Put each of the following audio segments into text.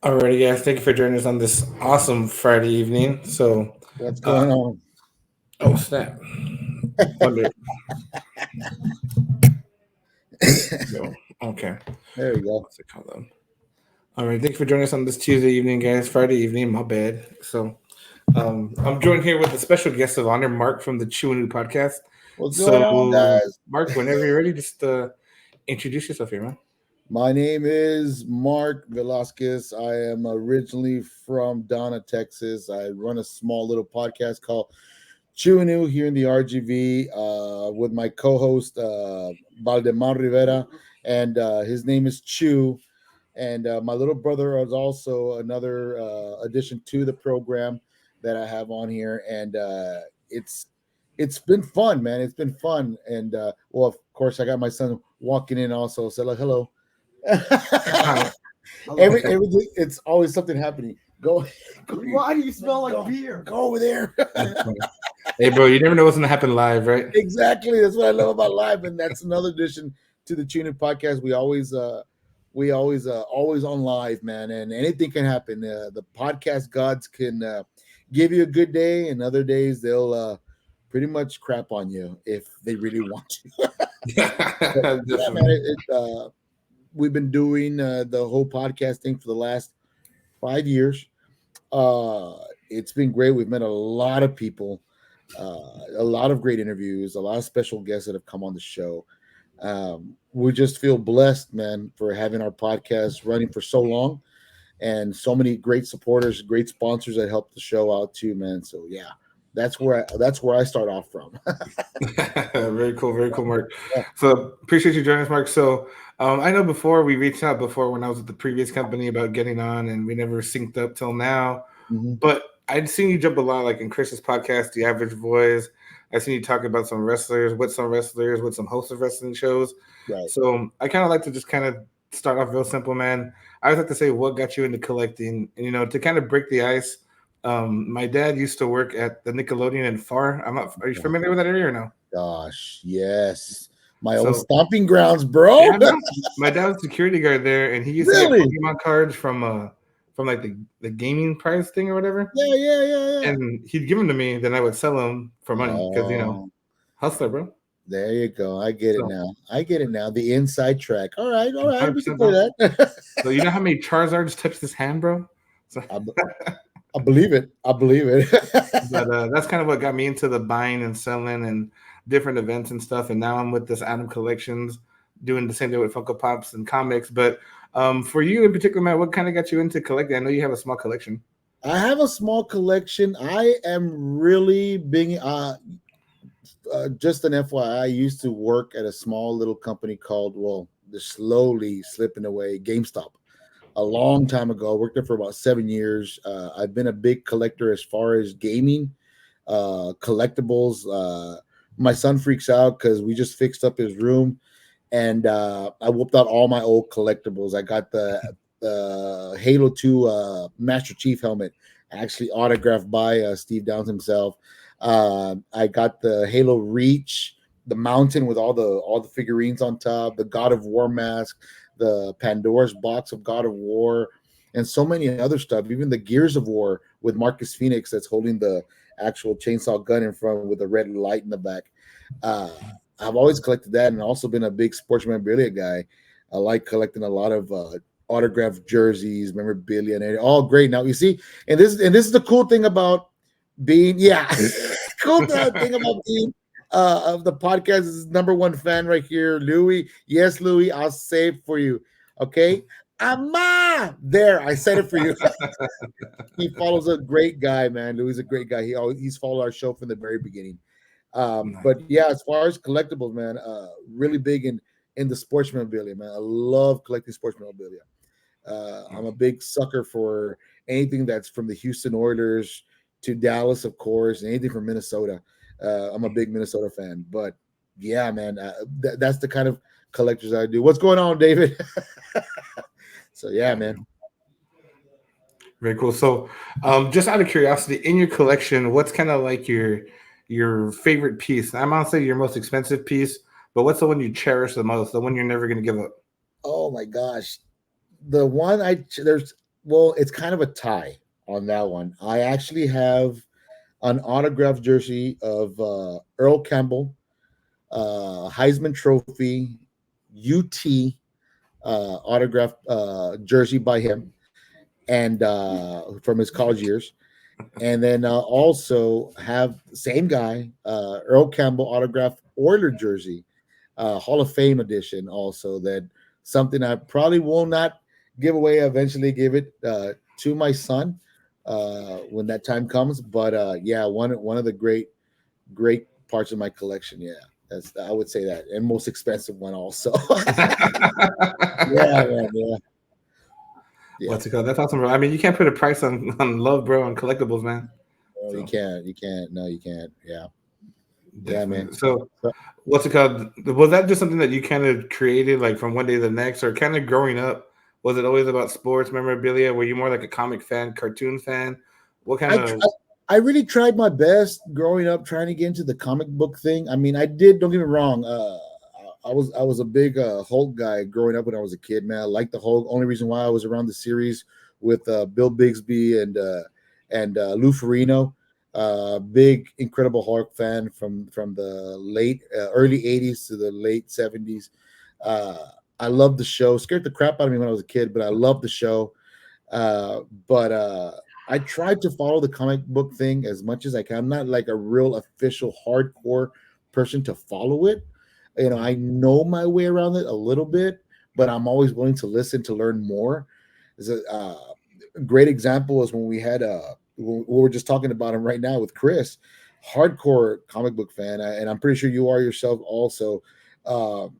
Alrighty, guys. Thank you for joining us on this awesome Friday evening. What's Uh, going on? oh snap! Wonder. No. Okay. There you go. What's it called? All right. Thank you for joining us on this Tuesday evening, guys. Friday evening. My bad. I'm joined here with a special guest of honor, Mark from the Chew and New podcast. What's going on, So, guys? Mark, whenever you're ready, just introduce yourself here, man. My name is Mark Velasquez. I am originally from Donna, Texas. I run a small little podcast called Chewinu here in the RGV with my co-host Valdemar Rivera, and his name is Chew. And my little brother is also another addition to the program that I have on here, and it's been fun, man. It's been fun, and well, of course, I got my son walking in also. So like, hello. Hi. Everything. It's always something happening. Go. Why do you smell like beer? Go over there. That's funny. Hey, bro, you never know what's gonna happen live, right? Exactly. That's what I love about live, and that's another addition to the Tuning Podcast. We always on live, man, and anything can happen. The podcast gods can give you a good day, and other days they'll pretty much crap on you if they really want to. But yeah, man, Definitely. we've been doing the whole podcast thing for the last 5 years. It's been great. We've met a lot of people, a lot of great interviews, a lot of special guests that have come on the show. We just feel blessed, man, for having our podcast running for so long and so many great supporters, great sponsors that help the show out too, man. So yeah, that's where I start off from. Very cool, Mark. So appreciate you joining us, Mark. I know before we reached out before when I was at the previous company about getting on, and we never synced up till now. Mhm. But I'd seen you jump a lot, like in Chris's podcast, The Average Voice. I've seen you talk about some wrestlers, with some hosts of wrestling shows. Right. So I kind of like to just kind of start off real simple, man. I always like to say, what got you into collecting? And, to kind of break the ice. My dad used to work at the Nickelodeon in Far. I'm not. Are you familiar with that area or no? Gosh, yes. My old So stomping grounds, bro. yeah, bro. My dad was a security guard there, and he used to get Really? Pokemon cards from like the gaming prize thing or whatever. Yeah, yeah, yeah, yeah. And he'd give them to me, then I would sell them for money because Oh, hustler, bro. there you go. I get it So now. I get it now. The inside track. All right. We can 100%, play bro. that. So you know how many Charizards touched this hand, bro? So, I, b- I believe it. I believe it. but that's kind of what got me into the buying and selling and different events and stuff. And now I'm with this Adam Collections, doing the same thing with Funko Pops and comics. But for you in particular, man, what kind of got you into collecting? I know you have a small collection. I have a small collection. I am really being just an FYI. I used to work at a small little company called, well, they're slowly slipping away, GameStop. A long time ago. I worked there for about 7 years. I've been a big collector as far as gaming, collectibles. My son freaks out because we just fixed up his room, and I whooped out all my old collectibles. I got the Halo 2 Master Chief helmet, actually autographed by Steve Downs himself. I got the Halo Reach, the mountain with all the figurines on top, the God of War mask, the Pandora's box of God of War, and so many other stuff. Even the Gears of War with Marcus Phoenix that's holding the actual chainsaw gun in front with a red light in the back. Uh, I've always collected that, and also been a big sports memorabilia guy. I like collecting a lot of autographed jerseys, memorabilia, and all great. Now you see, and this is the cool thing about being, yeah, cool thing about being of the podcast is number one fan right here, Louis. Yes, Louis, I'll say it for you. Okay. Ama, there, I said it for you. He follows a great guy, man. Louis is a great guy. He's followed our show from the very beginning. But yeah, as far as collectibles, man, really big in the sports memorabilia, man. I love collecting sports memorabilia. I'm a big sucker for anything that's from the Houston Oilers to Dallas, of course, and anything from Minnesota. I'm a big Minnesota fan. But yeah, man, that's the kind of collectors I do. What's going on, David? So yeah, man. Very cool. So, just out of curiosity, in your collection, what's kind of like your favorite piece? I'm not saying your most expensive piece, but what's the one you cherish the most? The one you're never going to give up? Oh my gosh, the one I there's well, it's kind of a tie on that one. I actually have an autographed jersey of Earl Campbell, Heisman Trophy, UT autographed jersey by him, and from his college years. And then also have the same guy, Earl Campbell autographed Oiler jersey, Hall of Fame edition. Also, that something I probably will not give away. Eventually, give it to my son when that time comes. But yeah, one of the great parts of my collection. Yeah, that's I would say that, and most expensive one also. Yeah, man, yeah, yeah. What's it called? That's awesome, bro. I mean, you can't put a price on love, bro, on collectibles, man. No, you So can't. You can't. No, you can't. Yeah, yeah, man. definitely. So So, what's it called? Was that just something that you kind of created like from one day to the next, or kind of growing up? Was it always about sports memorabilia? Were you more like a comic fan, cartoon fan? What kind I tr- of I really tried my best growing up trying to get into the comic book thing. I mean, I did. Don't get me wrong. I was a big Hulk guy growing up when I was a kid. Man, I liked the Hulk. Only reason why I was around the series with Bill Bixby and Lou Ferrigno. Big Incredible Hulk fan from the late early '80s to the late '70s. Uh, I loved the show. Scared the crap out of me when I was a kid, but I loved the show. But I tried to follow the comic book thing as much as I can. I'm not like a real official hardcore person to follow it. You know, I know my way around it a little bit, but I'm always willing to listen to learn more. A great example is when we had we were just talking about him right now with Chris, hardcore comic book fan, and I'm pretty sure you are yourself also. Um,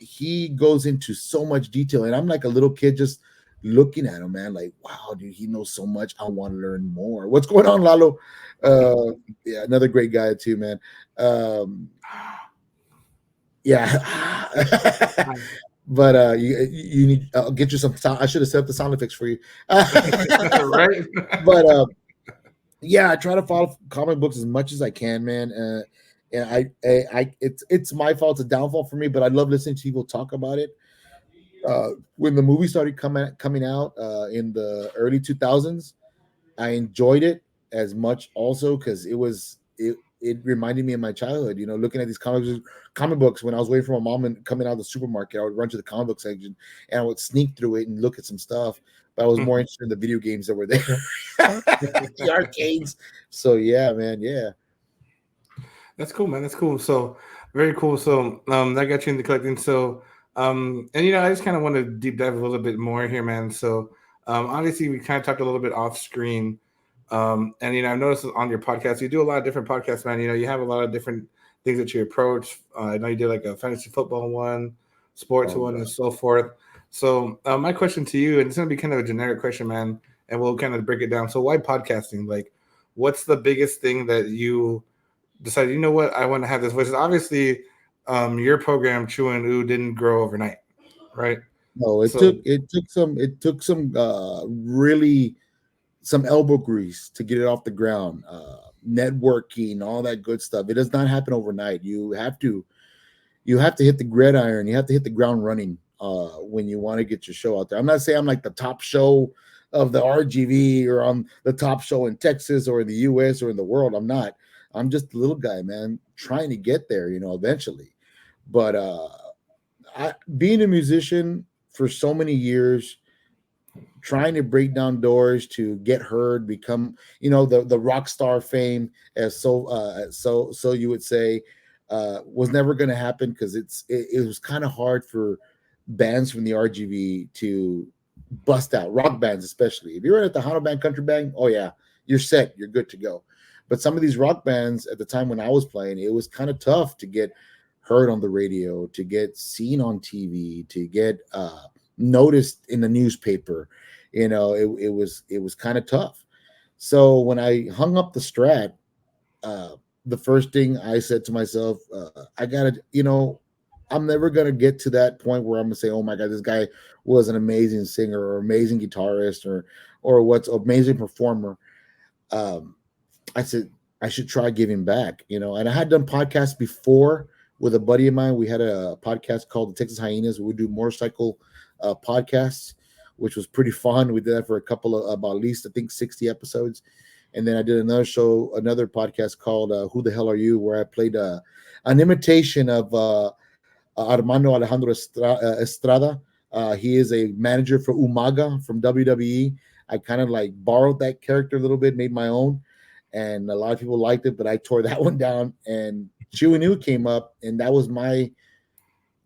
he goes into so much detail, and I'm like a little kid just looking at him, man, like, wow, dude, he knows so much. I want to learn more. What's going on, Lalo? Yeah, another great guy too, man. Um, yeah. But you need I'll get you some sound. I should have set up the sound effects for you. right? But yeah, I try to follow comic books as much as I can, man. And it's my fault, it's a downfall for me, but I love listening to people talk about it. When the movie started coming out in the early 2000s, I enjoyed it as much also because it reminded me of my childhood. You know, looking at these comic books when I was waiting for my mom and coming out of the supermarket, I would run to the comic book section and I would sneak through it and look at some stuff. But I was more interested in the video games that were there, the arcades. So yeah, man, yeah. That's cool, man. That's cool. So very cool. So that got you into collecting. So and I just kind of want to deep dive a little bit more here, man. So obviously we kind of talked a little bit off screen. And I've noticed on your podcast, you do a lot of different podcasts, man. You have a lot of different things that you approach. I know you did like a fantasy football one, sports Oh one, god. and so forth. So my question to you, and it's gonna be kind of a generic question, man, and we'll kind of break it down. So why podcasting? Like, what's the biggest thing that you decided, you know what, I want to have this voice? Obviously, your program, Chew and Ooh, didn't grow overnight, right? No, it So, took some really some elbow grease to get it off the ground. Networking, all that good stuff. It does not happen overnight. You have to hit the gridiron. You have to hit the ground running when you want to get your show out there. I'm not saying I'm like the top show of the RGV or I'm the top show in Texas or in the US or in the world. I'm not. I'm just a little guy, man, trying to get there, eventually. But being a musician for so many years, trying to break down doors to get heard, become, the rock star fame, as so you would say, was never going to happen because it was kind of hard for bands from the RGV to bust out, rock bands especially. If you're at the Hano Band, Country Band, oh yeah, you're set, you're good to go. But some of these rock bands at the time when I was playing, it was kind of tough to get heard on the radio, to get seen on TV, to get noticed in the newspaper. It was kind of tough. So when I hung up the Strat, uh, the first thing I said to myself, I gotta, I'm never gonna get to that point where I'm gonna say, "Oh my God, this guy was an amazing singer or amazing guitarist or what's amazing performer." Um, I said I should try giving back, And I had done podcasts before with a buddy of mine. We had a podcast called the Texas Hyenas. We would do motorcycle podcasts. which was pretty fun. We did that for a couple of about at least I think 60 episodes, and then I did another show, another podcast called "Who the Hell Are You," where I played an imitation of Armando Alejandro Estrada. He is a manager for Umaga from WWE. I kind of like borrowed that character a little bit, made my own, and a lot of people liked it, but I tore that one down. And Chewy New came up, and that was my,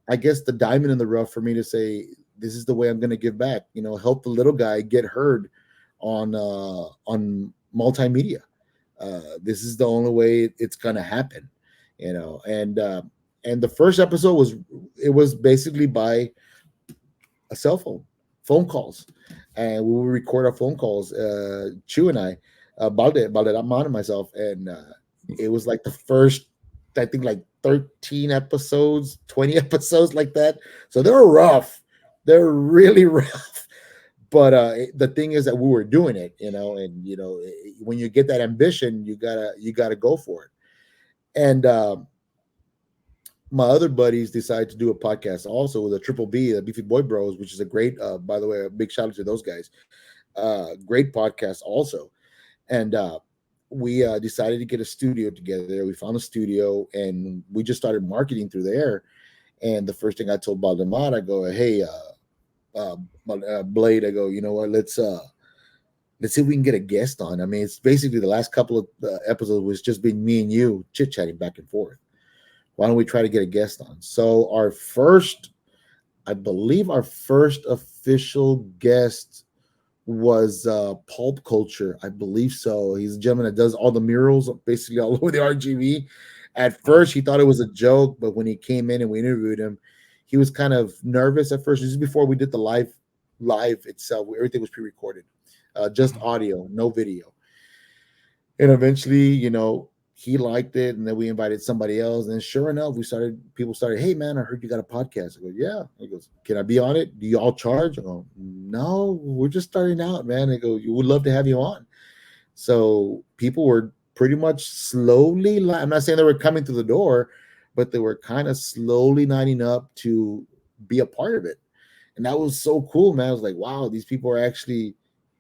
I guess, the diamond in the rough for me to say, this is the way I'm going to give back. You know, help the little guy get heard on multimedia. This is the only way it's going to happen. You know, and the first episode was basically by a cell phone calls, and we would record our phone calls. Chew and I, Balderrama and myself, and it was like the first, I think, like 13 episodes, 20 episodes like that. So they were rough. They're really rough. But the thing is that we were doing it, you know, and you know, when you get that ambition, you gotta go for it. And my other buddies decided to do a podcast also with a Triple B, the Beefy Boy Bros, which is a great, by the way, a big shout out to those guys. Great podcast also. And we decided to get a studio together. We found a studio and we just started marketing through there. And the first thing I told Baldemar, I go, hey, Blade, I go, you know what, let's see if we can get a guest on. I mean, it's basically the last couple of episodes was just been me and you chit-chatting back and forth. Why don't we try to get a guest on? So I believe our first official guest was Pulp Culture. I believe so. He's a gentleman that does all the murals basically all over the RGV. At first, he thought it was a joke, but when he came in and we interviewed him, he was kind of nervous at first. This is before we did the live itself. Everything was pre-recorded, just audio, no video. And eventually, you know, he liked it, and then we invited somebody else. And sure enough, people started, hey man, I heard you got a podcast. I go, yeah. He goes, can I be on it? Do you all charge? I go, no, we're just starting out, man. I go, you would love to have you on. So people were pretty much slowly, I'm not saying they were coming through the door, but they were kind of slowly lining up to be a part of it. And that was so cool, man. I was like, wow, these people are actually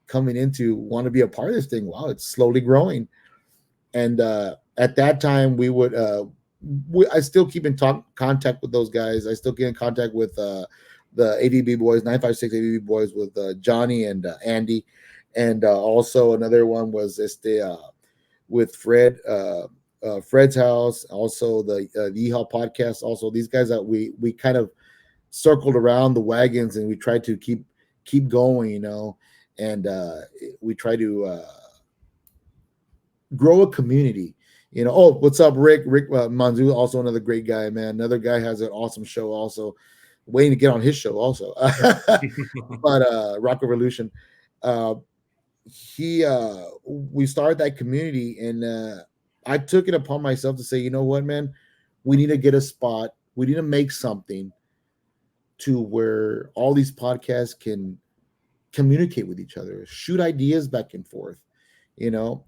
coming in to want to be a part of this thing. Wow, it's slowly growing. And at that time, we would, I still keep in contact with those guys. I still get in contact with the AVB boys, 956 AVB boys, with Johnny and Andy. And also another one was with Fred, Fred's House, also the Yeehaw podcast. Also, these guys that we kind of circled around the wagons, and we tried to keep going, you know, and we try to grow a community, you know. Oh, what's up, Rick Manzu, also another great guy, man. Another guy has an awesome show, also waiting to get on his show also. But Rock Revolution, we started that community, and I took it upon myself to say, you know what, man, we need to get a spot, we need to make something to where all these podcasts can communicate with each other, shoot ideas back and forth, you know.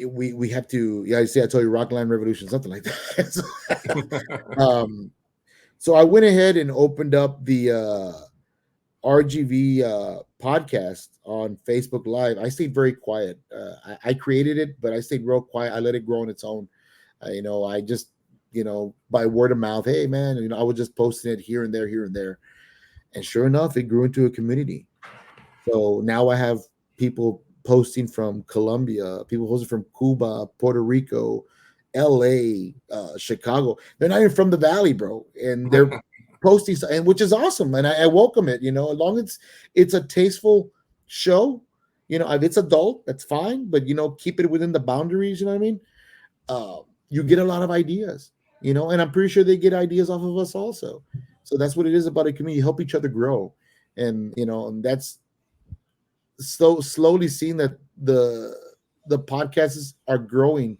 We have to, yeah, I told you Rockland Revolution, something like that. So I went ahead and opened up the RGV podcast on Facebook Live. I stayed very quiet. I created it, but I stayed real quiet. I let it grow on its own. You know, I just, you know, by word of mouth, hey man, you know, I was just posting it here and there. And sure enough, it grew into a community. So now I have people posting from Colombia, people posting from Cuba, Puerto Rico, LA, Chicago. They're not even from the Valley, bro. And they're posting, and which is awesome. And I welcome it, you know, as long as it's a tasteful show, you know, if it's adult, that's fine, but you know, keep it within the boundaries, you know what I mean? You get a lot of ideas, you know, and I'm pretty sure they get ideas off of us also. So that's what it is about a community, help each other grow. And you know, and that's slowly seeing that the podcasts are growing,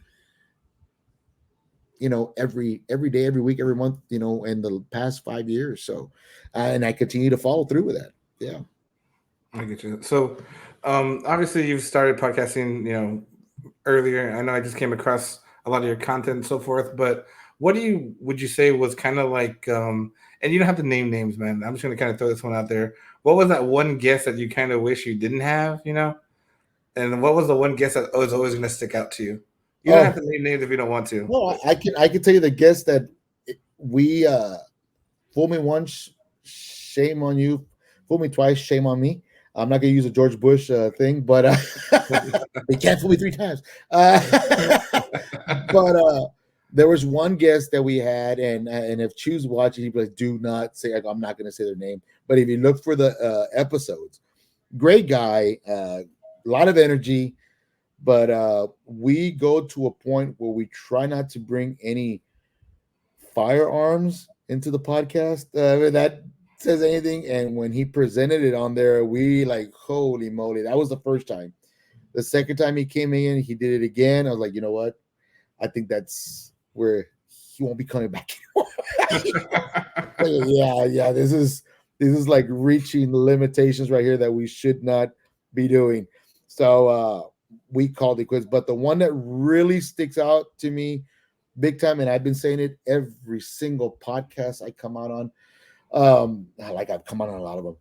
you know, every day, every week, every month, you know, in the past 5 years. So and I continue to follow through with that. Yeah, I get you. So obviously you've started podcasting, you know, earlier. I know I just came across a lot of your content and so forth, but what would you say was kind of like and you don't have to name names, man. I'm just gonna kind of throw this one out there. What was that one guest that you kind of wish you didn't have? And what was the one guest that was always gonna stick out to you? You don't have Oh to name names if you don't want to. no, I can tell you the guess that we fool me once, shame on you. Fool me twice, shame on me. I'm not gonna use a George Bush thing, but they can't fool me three times. But there was one guest that we had, and if Choose watching, he'd be like, "Do not say." I'm not gonna say their name, but if you look for the episodes, great guy, a lot of energy. But we go to a point where we try not to bring any firearms into the podcast. That says anything. And when he presented it on there, we like, holy moly, that was the first time. The second time he came in, he did it again. I was like, you know what? I think that's where he won't be coming back anymore. Yeah. This is like reaching limitations right here that we should not be doing. So we called it quits. But the one that really sticks out to me big time, and I've been saying it every single podcast I come out on. Like I've come out on a lot of them.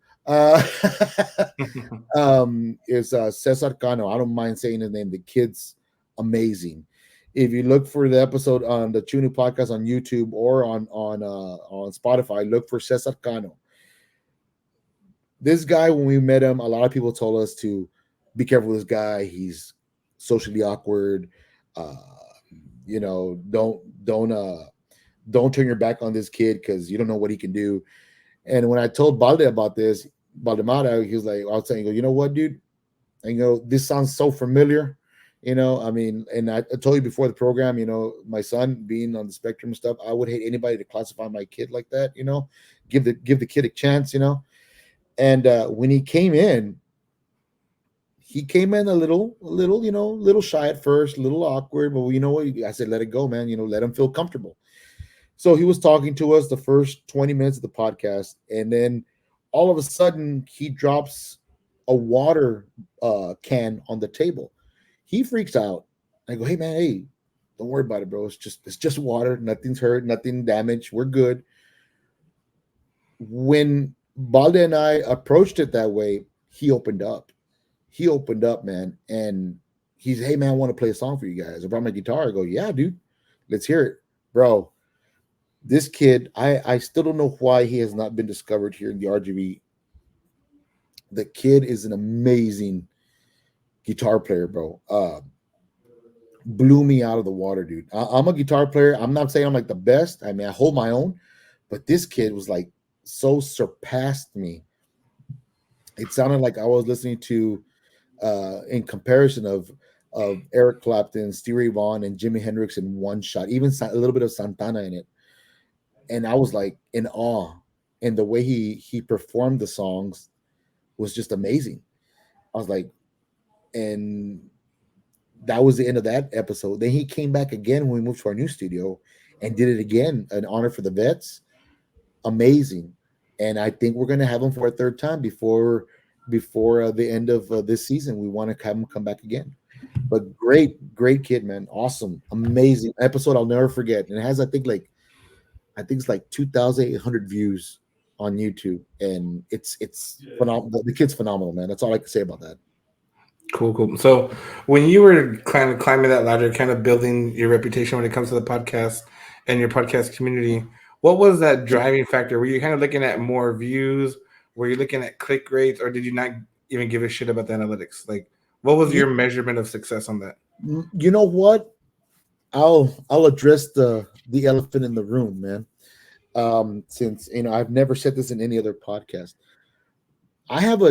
Is Cesar Cano. I don't mind saying his name. The kid's amazing. If you look for the episode on the Chunu podcast on YouTube or on Spotify, look for Cesar Cano. This guy, when we met him, a lot of people told us to be careful with this guy. He's socially awkward. Uh, don't turn your back on this kid because you don't know what he can do. And when I told Balde about this, Baldemara, he was like, I was saying, you know what, dude? And this sounds so familiar. I mean, and I told you before the program, my son being on the spectrum and stuff, I would hate anybody to classify my kid like that, give the kid a chance, And when he came in a little shy at first, a little awkward, but you know what? I said, let it go, man. Let him feel comfortable. So he was talking to us the first 20 minutes of the podcast, and then all of a sudden he drops a water can on the table. He freaks out. I go, hey man, hey, don't worry about it, bro. It's just water. Nothing's hurt, nothing damaged. We're good. When Balde and I approached it that way, he opened up. He opened up, man, and he's, hey man, I want to play a song for you guys. I brought my guitar. I go, yeah, dude, let's hear it, bro. This kid, I still don't know why he has not been discovered here in the RGV. The kid is an amazing guitar player, bro. Blew me out of the water, dude. I'm a guitar player. I'm not saying I'm like the best. I mean, I hold my own, but this kid was like so surpassed me. It sounded like I was listening to, in comparison of Eric Clapton, Stevie Vaughan, and Jimi Hendrix in one shot. Even a little bit of Santana in it. And I was like in awe, and the way he performed the songs was just amazing. I was like, and that was the end of that episode. Then he came back again when we moved to our new studio and did it again, an honor for the vets. Amazing. And I think we're going to have him for a third time before the end of this season. We want to have him come back again. But great kid, man. Awesome, amazing episode. I'll never forget. And it has, I think it's like 2,800 views on YouTube, and it's phenomenal. The kid's phenomenal, man. That's all I can say about that. Cool. So when you were kind of climbing that ladder, kind of building your reputation when it comes to the podcast and your podcast community, what was that driving factor? Were you kind of looking at more views? Were you looking at click rates, or did you not even give a shit about the analytics? Like, what was your measurement of success on that? You know what? I'll address the elephant in the room, man. Since I've never said this in any other podcast. I'm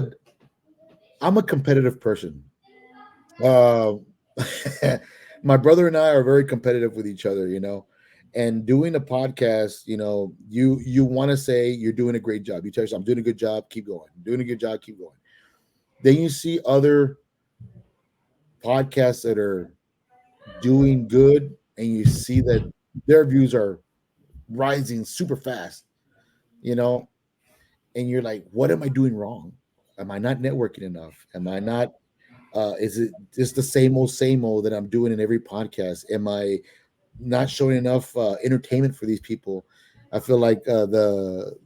a competitive person. My brother and I are very competitive with each other, and doing a podcast, you want to say you're doing a great job. You tell yourself, I'm doing a good job, keep going. I'm doing a good job, keep going. Then you see other podcasts that are doing good, and you see that their views are rising super fast, and you're like, what am I doing wrong? Am I not networking enough? Am I not is it just the same old that I'm doing in every podcast? Am I not showing enough entertainment for these people? I feel like the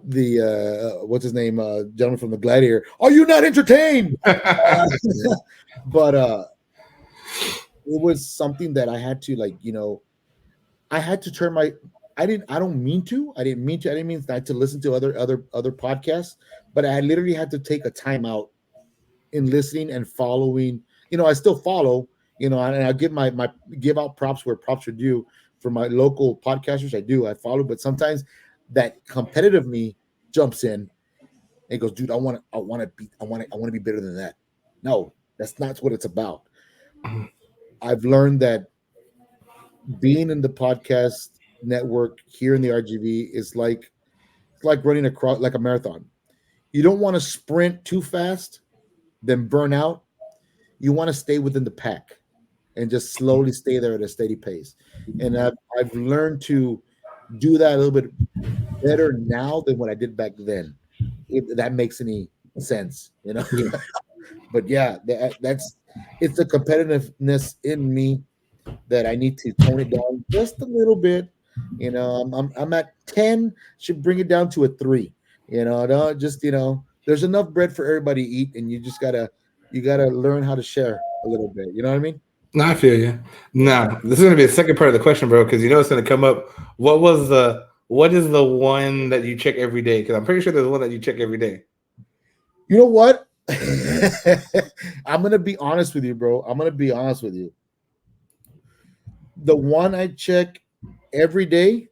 the what's his name, gentleman from the Gladiator. Are you not entertained? But it was something that I had to like, I had to turn my. I don't mean to. I didn't mean to. I didn't mean not to listen to other podcasts, but I literally had to take a time out in listening and following. I still follow. And I give my give out props where props are due for my local podcasters. I do. I follow, but sometimes that competitive me jumps in and goes, dude, I want to be better than that. No, that's not what it's about. I've learned that being in the podcast network here in the RGV is like running across like a marathon. You don't want to sprint too fast, then burn out. You want to stay within the pack and just slowly stay there at a steady pace. And I've learned to do that a little bit better now than what I did back then, if that makes any sense. But yeah, it's the competitiveness in me that I need to tone it down just a little bit. I'm at 10, should bring it down to a 3. Don't just there's enough bread for everybody to eat, and you gotta learn how to share a little bit. You know what I mean? No, I feel you. Now, this is going to be the second part of the question, bro, because it's going to come up. What is the one that you check every day? Because I'm pretty sure there's one that you check every day. You know what? I'm gonna be honest with you, bro. I'm gonna be honest with you. The one I check every day,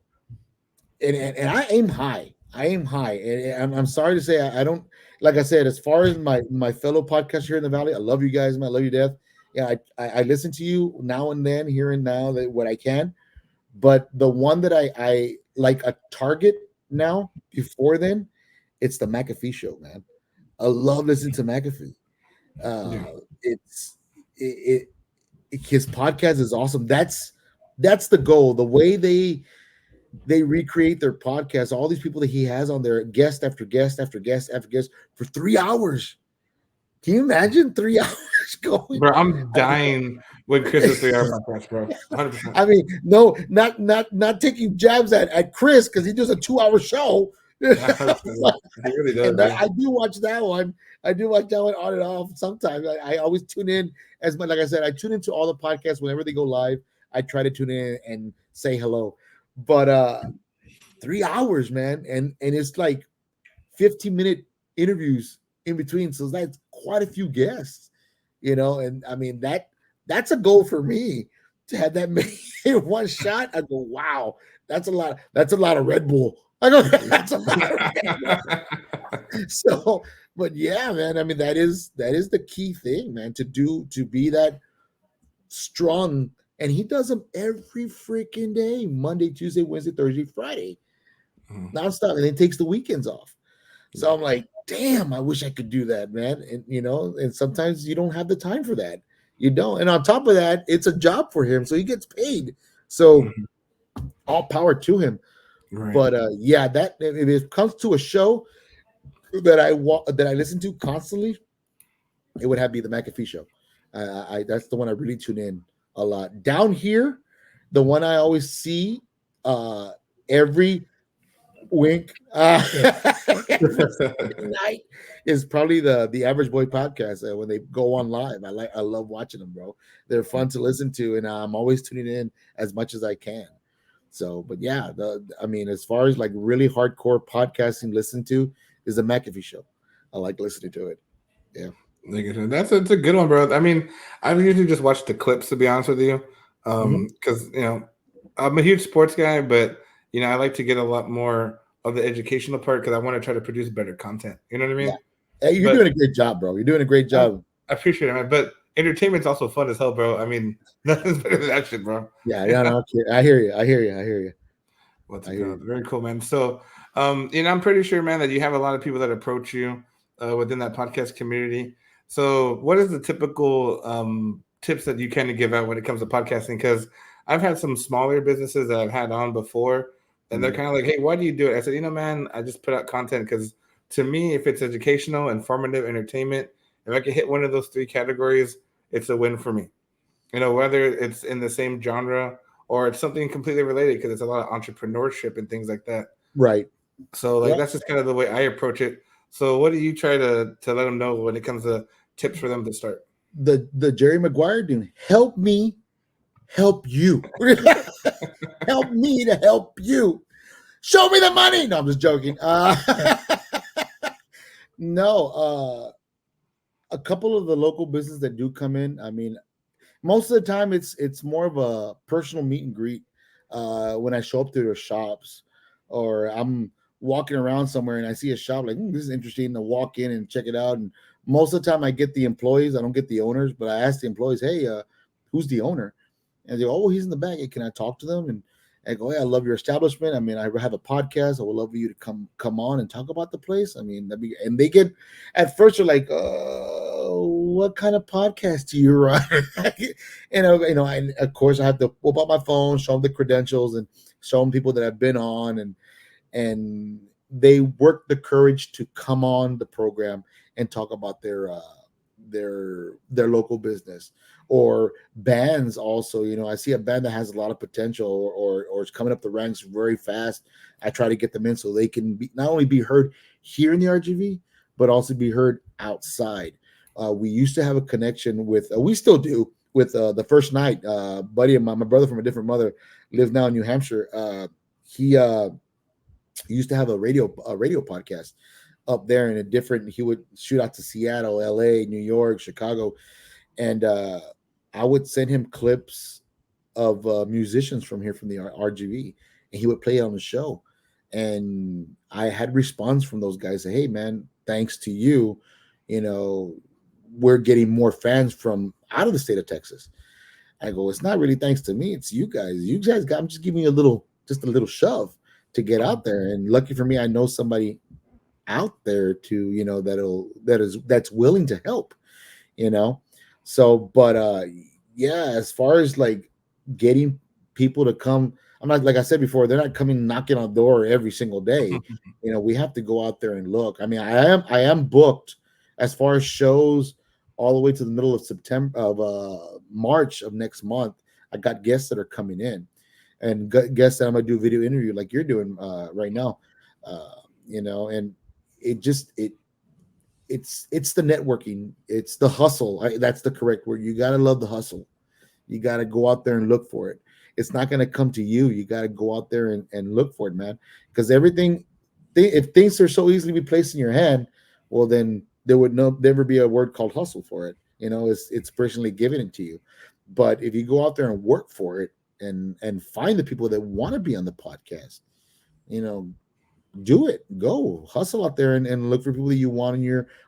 and I aim high. I aim high, and I'm sorry to say I don't. Like I said, as far as my fellow podcasters here in the Valley, I love you guys, man. I love you to death. Yeah, I listen to you now and then, here and now, that what I can. But the one that I like a target now, before then, it's the McAfee show, man. I love listening to McAfee. Yeah. His podcast is awesome. That's the goal. The way they recreate their podcast, all these people that he has on there, guest after guest after guest after guest, for 3 hours. Can you imagine 3 hours going? Bro, I'm dying with Chris's 3-hour podcast, bro. 100%. I mean, no, not taking jabs at Chris, because he does a 2-hour show. He really does. And I do watch that one. I do watch that one on and off. Sometimes I always tune in, as much, like I said, I tune into all the podcasts whenever they go live. I try to tune in and say hello. But 3 hours, man, and it's like 15-minute interviews in between, so that's quite a few guests, and I mean that's a goal for me, to have that many in one shot. I go, wow, that's a lot of Red Bull. I go, that's a lot of Red Bull. So, but yeah, man, I mean that is the key thing, man, to be that strong. And he does them every freaking day: Monday, Tuesday, Wednesday, Thursday, Friday, nonstop, and then takes the weekends off. So I'm like, damn, I wish I could do that, man. And and sometimes you don't have the time for that. You don't. And on top of that, it's a job for him, so he gets paid. So all power to him. Right. But yeah, that if it comes to a show that I listen to constantly, it would have to be the McAfee show. That's the one I really tune in a lot. Down here, the one I always see every wink night is probably the Average Boy podcast. When they go on live, I love watching them, bro. They're fun to listen to, and I'm always tuning in as much as I can. So, but yeah, I mean, as far as like really hardcore podcasting, listen to is the McAfee show. I like listening to it. Yeah, that's a good one, bro. I mean, I've usually just watched the clips, to be honest with you, because I'm a huge sports guy, but I like to get a lot more of the educational part, because I want to try to produce better content. You know what I mean? Yeah. Hey, you're doing a great job, bro. You're doing a great job. I appreciate it, man. But entertainment's also fun as hell, bro. I mean, nothing's better than that shit, bro. Yeah, no, I hear you. Very cool, man. So, I'm pretty sure, man, that you have a lot of people that approach you within that podcast community. So, what is the typical tips that you kind of give out when it comes to podcasting? Because I've had some smaller businesses that I've had on before, and they're kind of like, hey, why do you do it? I said, man, I just put out content because, to me, if it's educational, informative, entertainment, if I can hit one of those 3 categories, it's a win for me. Whether it's in the same genre or it's something completely related because it's a lot of entrepreneurship and things like that. Right. So like Yeah. that's just kind of the way I approach it. So what do you try to let them know when it comes to tips for them to start? The Jerry Maguire doing, help me help you. Help me to help you. Show me the money. No, I'm just joking. No, a couple of the local businesses that do come in, I mean, most of the time it's more of a personal meet and greet when I show up to their shops, or I'm walking around somewhere and I see a shop like, this is interesting to walk in and check it out. And most of the time I get the employees, I don't get the owners, but I ask the employees, hey, who's the owner? And they go, oh, he's in the back. Hey, can I talk to them? And I go, hey, I love your establishment. I mean, I have a podcast. I would love for you to come on and talk about the place. I mean, and they get, at first they're like, what kind of podcast do you run? And of course I have to whip out my phone, show them the credentials, and show them people that I've been on, and they work the courage to come on the program and talk about their local business. Or bands also, I see a band that has a lot of potential, or is coming up the ranks very fast. I try to get them in so they can not only be heard here in the RGV, but also be heard outside. We used to have a connection with, we still do, with the first night. Buddy of mine, my brother from a different mother, lives now in New Hampshire. He used to have a radio podcast up there in a different. He would shoot out to Seattle, LA, New York, Chicago, and I would send him clips of musicians from here from the RGV, and he would play it on the show. And I had response from those guys say, hey man, thanks to you, we're getting more fans from out of the state of Texas. I go, it's not really thanks to me, it's you guys. You guys got, I'm just giving you just a little shove to get out there. And lucky for me, I know somebody out there to, that's willing to help, So, but yeah, as far as like getting people to come, I'm not, like I said before, they're not coming knocking on the door every single day. We have to go out there and look. I mean, I am booked as far as shows all the way to the middle of September of March of next month. I got guests that are coming in, and guests that I'm gonna do a video interview like you're doing right now. And it's the networking, it's the hustle. That's the correct word. You gotta love the hustle. You gotta go out there and look for it. It's not gonna come to you. You gotta go out there and look for it, man. Because if things are so easily be placed in your hand, well, then there would never be a word called hustle for it. It's personally giving it to you. But if you go out there and work for it and find the people that want to be on the podcast, do it. Go hustle out there and look for people that you want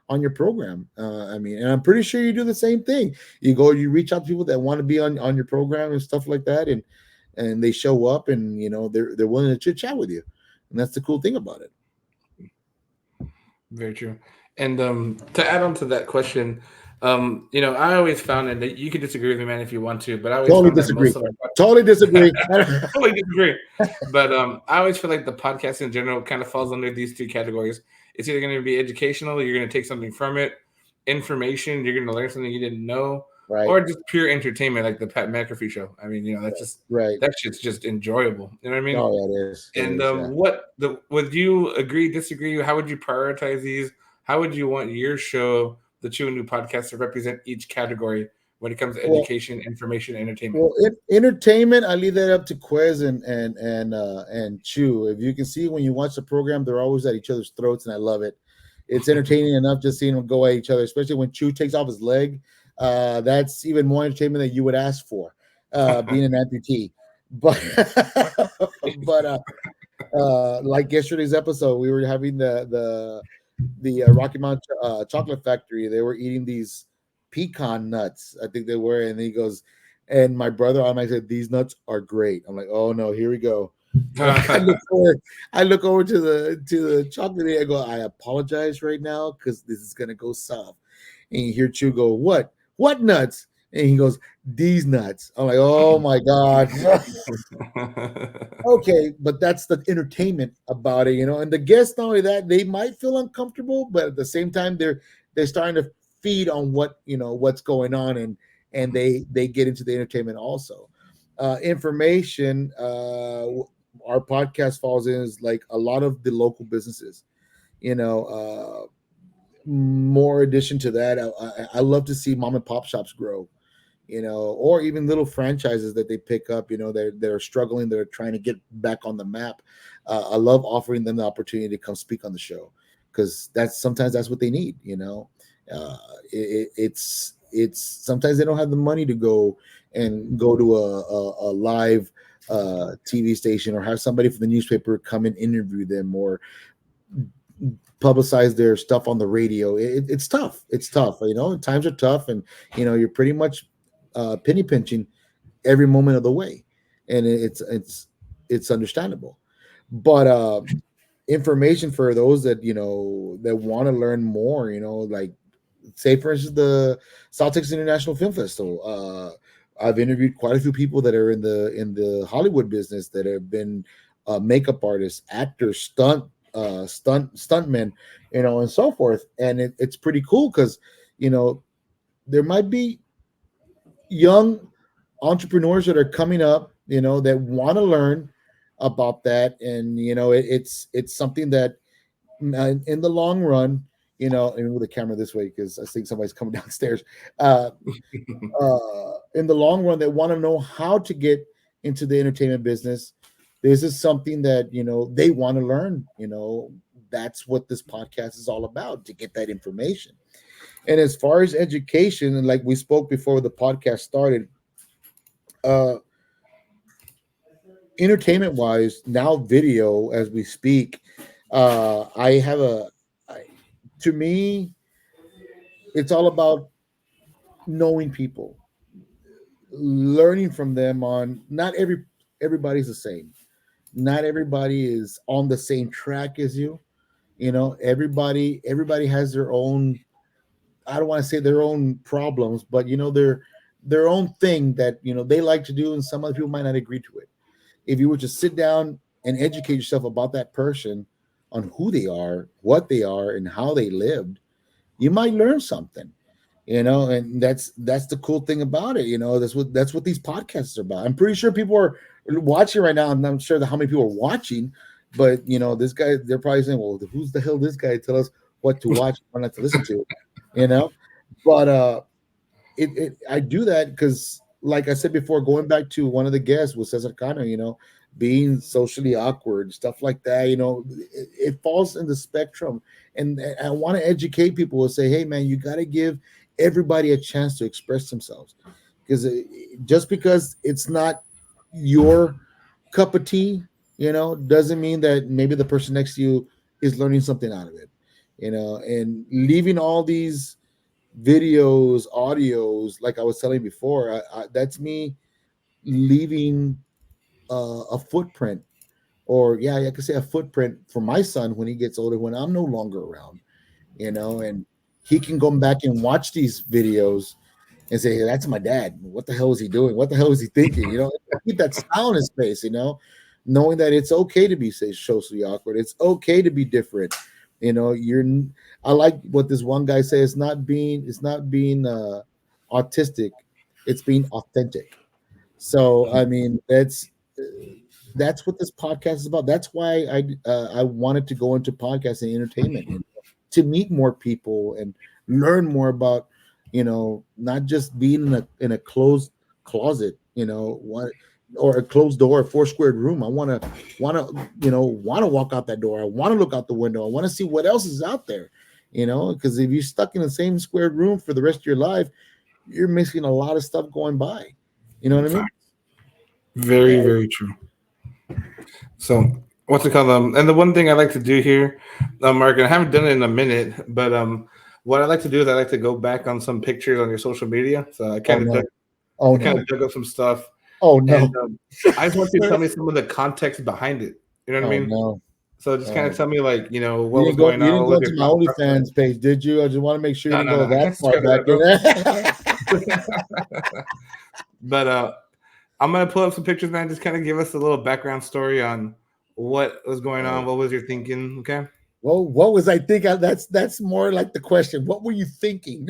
on your program. I mean, and I'm pretty sure you do the same thing. You reach out to people that want to be on your program and stuff like that, and they show up, and they're willing to chit chat with you, and that's the cool thing about it. Very true. And to add on to that question, I always found, and you can disagree with me, man, if you want to, but I always totally found disagree. That most of totally disagree. Totally disagree. But I always feel like the podcast in general kind of falls under these two categories. It's either going to be educational, you're going to take something from it, information, you're going to learn something you didn't know, right, or just pure entertainment, like the Pat McAfee show. I mean, that's just right. That shit's just enjoyable. You know what I mean? Oh, it is. And Yeah. Would you agree, disagree? How would you prioritize these? How would you want your show, the Chew and New podcast, to represent each category when it comes to education, information, entertainment? Well, entertainment, I leave that up to Quez and Chew. If you can see when you watch the program, they're always at each other's throats, and I love it. It's entertaining enough just seeing them go at each other, especially when Chew takes off his leg. That's even more entertainment than you would ask for, being an amputee. But like yesterday's episode, we were having the Rocky Mountain Chocolate Factory. They were eating these pecan nuts, I think they were, and he goes, and my brother on my said, these nuts are great. I'm like, oh no, here we go. I look over to the chocolate. I go, I apologize right now because this is gonna go soft. And you hear Chew go, what nuts? And he goes, these nuts. I'm like, oh my god. Okay, but that's the entertainment about it, and the guests, not only that, they might feel uncomfortable, but at the same time they're starting to feed on what's going on, and they get into the entertainment also. information, our podcast falls in is like a lot of the local businesses. You know, more addition to that, I love to see mom and pop shops grow. You know, or even little franchises that they pick up. You know, they're struggling. They're trying to get back on the map. I love offering them the opportunity to come speak on the show because that's what they need. You know, it's sometimes they don't have the money to go to a live TV station or have somebody from the newspaper come and interview them or publicize their stuff on the radio. It's tough. It's tough. You know, times are tough, and you know you're pretty much penny pinching every moment of the way, and it's understandable. But information for those that that want to learn more, like say for instance the South Texas International Film Festival. I've interviewed quite a few people that are in the Hollywood business that have been makeup artists, actors, stuntmen, and so forth. And it's pretty cool because there might be young entrepreneurs that are coming up, that want to learn about that, and it's something that in the long run, and with the camera this way because I think somebody's coming downstairs. In the long run, they want to know how to get into the entertainment business. This is something that they want to learn. That's what this podcast is all about, to get that information. And as far as education, and like we spoke before the podcast started, entertainment wise, now video as we speak, to me, it's all about knowing people, learning from them. On not everybody's the same. Not everybody is on the same track as you. Everybody has their own, I don't want to say their own problems, but their own thing that they like to do, and some other people might not agree to it. If you were to sit down and educate yourself about that person, on who they are, what they are, and how they lived, you might learn something. And that's the cool thing about it. That's what these podcasts are about. I'm pretty sure people are watching right now. I'm not sure how many people are watching, but this guy, they're probably saying, well, who's the hell this guy to tell us what to watch, what not to listen to? But I do that because, like I said before, going back to one of the guests with Cesar Cano, being socially awkward, stuff like that, it falls in the spectrum. And I want to educate people and say, hey man, you got to give everybody a chance to express themselves, because just because it's not your cup of tea, doesn't mean that maybe the person next to you is learning something out of it. And leaving all these videos, audios, like I was telling before, that's me leaving a footprint, or I could say a footprint for my son when he gets older, when I'm no longer around, and he can go back and watch these videos and say, hey, that's my dad. What the hell is he doing? What the hell is he thinking? Keep that smile in his face, knowing that it's okay to be socially awkward. It's okay to be different. I like what this one guy says. It's not being autistic. It's being authentic. So, I mean, that's what this podcast is about. That's why I wanted to go into podcasting and entertainment, and to meet more people and learn more about, not just being in a closed closet, or a closed door, a 4 squared room. I want to walk out that door. I want to look out the window. I want to see what else is out there, because if you're stuck in the same squared room for the rest of your life, you're missing a lot of stuff going by. You know what I mean? Very, very true. So what's it called? And the one thing I like to do here, Mark, and I haven't done it in a minute, but what I like to do is I like to go back on some pictures on your social media. So I kind of dug up some stuff. Oh no! And, I just want you to tell me some of the context behind it. You know what I mean? No. So just kind of tell me, like, what was going on. You didn't go to my OnlyFans page, did you? I just want to make sure you didn't go that far back. But I'm gonna pull up some pictures, man. Just kind of give us a little background story on what was going on. What was your thinking? Okay. Well, what was I thinking? That's more like the question. What were you thinking?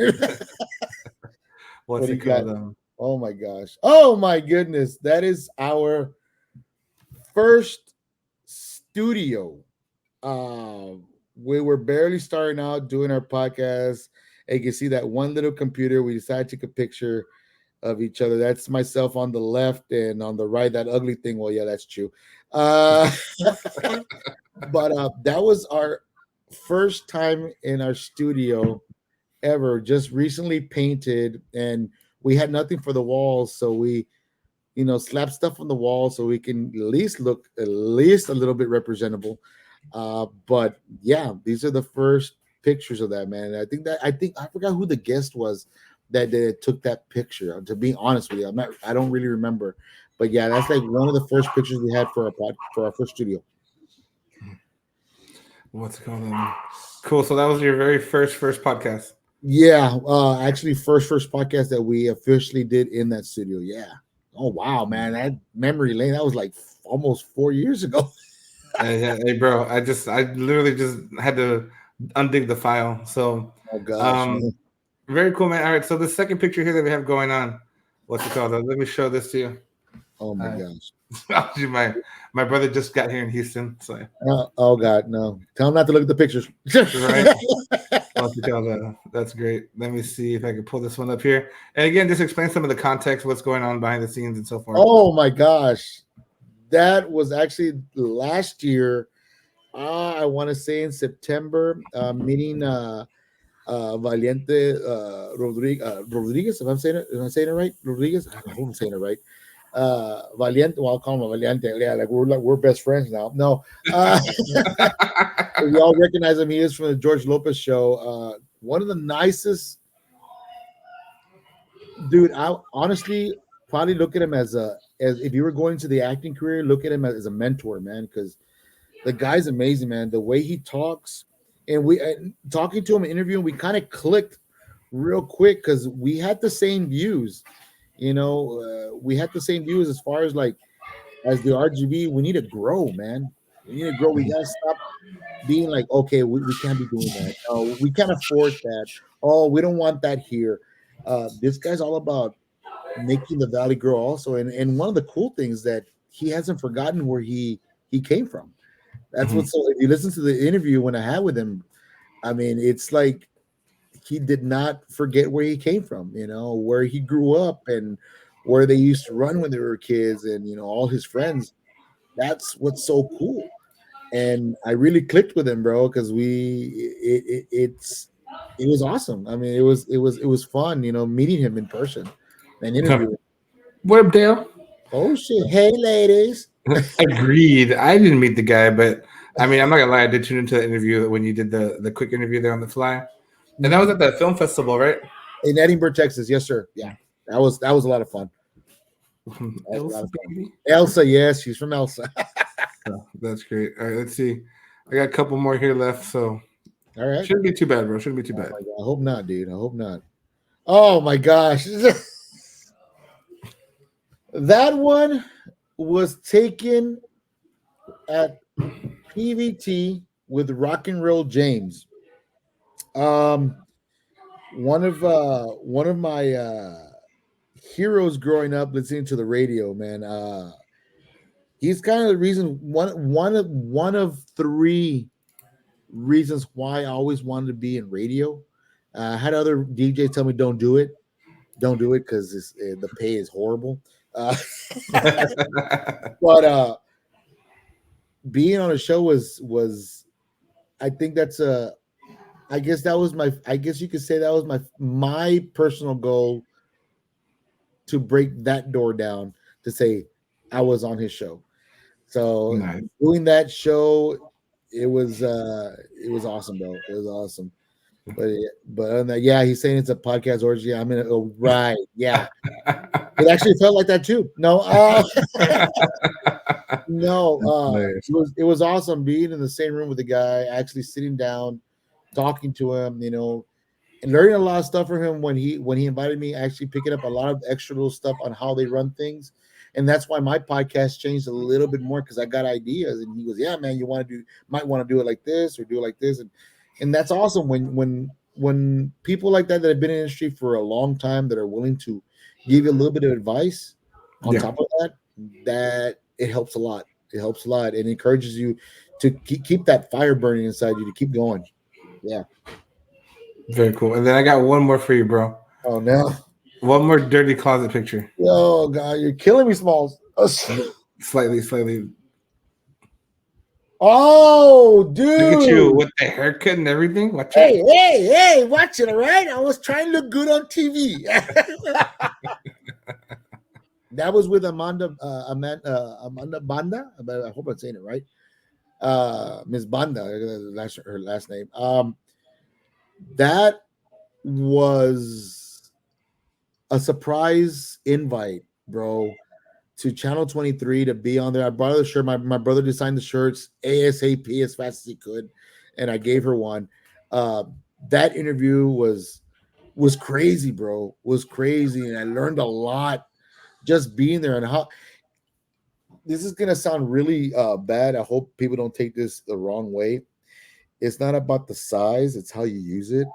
What's it called? Oh my gosh. Oh my goodness. That is our first studio. We were barely starting out doing our podcast. And you can see that one little computer. We decided to take a picture of each other. That's myself on the left, and on the right, that ugly thing. Well, yeah, that's true. Uh, but that was our first time in our studio ever. Just recently painted, and we had nothing for the walls, so we slap stuff on the wall so we can at least look at least a little bit representable. But yeah, these are the first pictures of that, man. I think I forgot who the guest was that took that picture. To be honest with you, I don't really remember. But yeah, that's like one of the first pictures we had for our first studio. What's it called? Cool. So that was your very first podcast. Yeah, actually, first podcast that we officially did in that studio. Yeah. Oh wow, man, that memory lane. That was like almost 4 years ago. Hey, bro, I literally just had to undig the file. So, Oh gosh. um, very cool, man. All right, so the second picture here that we have going on, what's it called? Let me show this to you. Oh my gosh. my brother just got here in Houston, so Oh God, no! Tell him not to look at the pictures. right. What's it called? That's great. Let me see if I can pull this one up here. And again, just explain some of the context, what's going on behind the scenes, and so forth. Oh my gosh, that was actually last year. I want to say in September, meeting Valiente Rodriguez. If I'm saying it right, Rodriguez. I hope I'm saying it right. Valiente. Well, I'll call him Valiente. Yeah, we're best friends now. No, we all recognize him. He is from the George Lopez show. One of the nicest dude. I honestly probably look at him as if you were going to the acting career, look at him as a mentor, man, because the guy's amazing, man. The way he talks, and we talking to him, interviewing, we kind of clicked real quick because we had the same views. We had the same views as far as like as the RGB. We need to grow, man. We need to grow. We gotta stop being like, okay, we can't be doing that. Oh, we can't afford that. Oh, we don't want that here. This guy's all about making the valley grow also, and one of the cool things that he hasn't forgotten where he came from. That's what's so. If you listen to the interview when I had with him, I mean, it's like he did not forget where he came from. Where he grew up and where they used to run when they were kids, and all his friends. That's what's so cool. And I really clicked with him, bro, because it was awesome. I mean, it was fun, meeting him in person and interviewing. What up, Dale? Oh shit! Hey, ladies. Agreed. I didn't meet the guy, but I mean, I'm not gonna lie. I did tune into the interview when you did the quick interview there on the fly, and that was at the film festival, right? In Edinburgh, Texas. Yes, sir. Yeah, that was a lot of fun. Elsa, yes, she's from Elsa. Oh, that's great. All right, let's see. I got a couple more here left, so all right. Shouldn't be too bad, bro. Shouldn't be too bad. I hope not, dude. I hope not. Oh my gosh. That one was taken at PVT with Rock and Roll James. One of my heroes growing up listening to the radio, man. He's kind of the reason one of three reasons why I always wanted to be in radio. I had other DJs tell me don't do it because the pay is horrible. But being on a show was I think that's I guess you could say that was my personal goal to break that door down to say I was on his show. So nice. Doing that show, it was awesome, bro. It was awesome. But yeah, he's saying it's a podcast orgy. I'm gonna go right. Yeah, it actually felt like that too. No, no. It was awesome being in the same room with the guy, actually sitting down, talking to him, and learning a lot of stuff from him when he invited me. Actually picking up a lot of extra little stuff on how they run things. And that's why my podcast changed a little bit more because I got ideas. And he goes, "Yeah, man, might want to do it like this or do it like this." And that's awesome when people like that have been in the industry for a long time that are willing to give you a little bit of advice on Yeah. top of that it helps a lot. It helps a lot and encourages you to keep that fire burning inside you to keep going. Yeah. Very cool. And then I got one more for you, bro. Oh no. One more dirty closet picture. Oh God, you're killing me, Smalls. Slightly. Oh, Look at you dude. with the haircut and everything. Watch Hey, out. hey, watch it, all right? I was trying to look good on TV. That was with Amanda Banda. I hope I'm saying it right. Miss Banda, her last name. That was a surprise invite, bro, to Channel 23 to be on there. I brought her the shirt. My brother designed the shirts ASAP as fast as he could, and I gave her one. That interview was crazy, bro. Was crazy, and I learned a lot just being there. And how this is gonna sound really bad. I hope people don't take this the wrong way. It's not about the size; it's how you use it.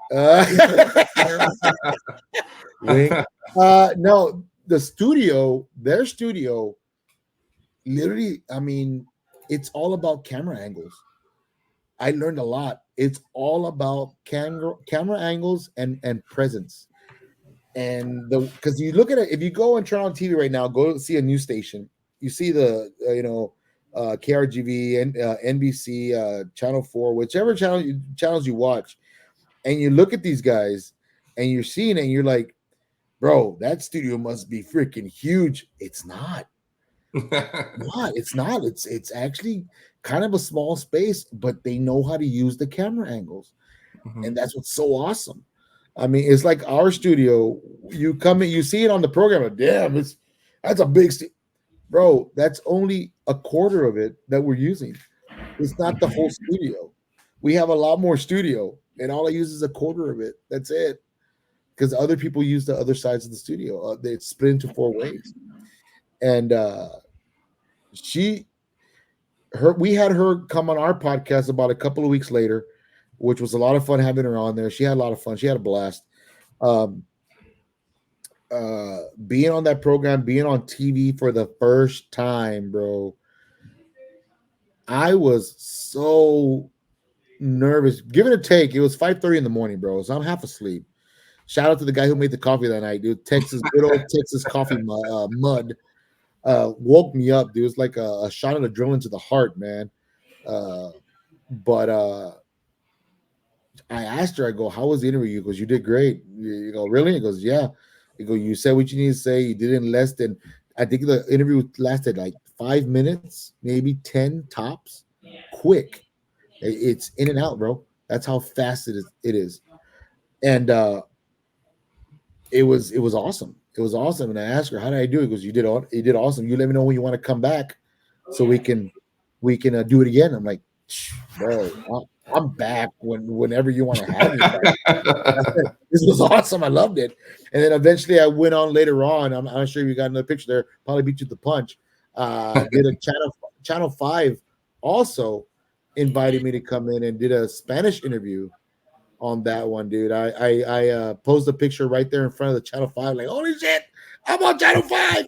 Wink. No, the studio, their studio, literally. I mean, it's all about camera angles. I learned a lot. It's all about camera angles and presence. And because you look at it, if you go and turn on TV right now, go see a news station, you see the KRGV and NBC, Channel 4, whichever channels you watch, and you look at these guys and you're seeing it and you're like, bro, that studio must be freaking huge. It's not. It's not. It's actually kind of a small space, but they know how to use the camera angles. Mhm. And that's what's so awesome. I mean, it's like our studio. You come in, you see it on the program. Like, damn, that's a big bro. That's only a quarter of it that we're using. It's not the whole studio. We have a lot more studio, and all I use is a quarter of it. That's it. Because other people use the other sides of the studio. They split into 4 ways, and we had her come on our podcast about a couple of weeks later, which was a lot of fun having her on there. She had a lot of fun. She had a blast. Being on that program, being on TV for the first time, bro, I was so nervous. Give it a take. It was 5:30 in the morning, bro. So I'm half asleep. Shout out to the guy who made the coffee that night, dude. Good old Texas coffee mud woke me up, dude. It was like a shot of adrenaline to the heart, man. But I asked her, I go, how was the interview? Because you did great. You go, really? He goes, yeah. You go, you said what you need to say. You did it in less than, I think the interview lasted like 5 minutes, maybe 10 tops. Quick. It's in and out, bro. That's how fast it is. And it was awesome. It was awesome. And I asked her, how did I do it? Because you did awesome. You let me know when you want to come back so we can do it again. I'm like, bro, I'm back whenever you want to have me back. This was awesome. I loved it. And then eventually I went on later on. I'm not sure if you got another picture there. Probably beat you to the punch. Did a channel 5 also invited me to come in and did a Spanish interview on that one, dude. I posted a picture right there in front of the Channel 5, like, holy shit, I'm on Channel 5.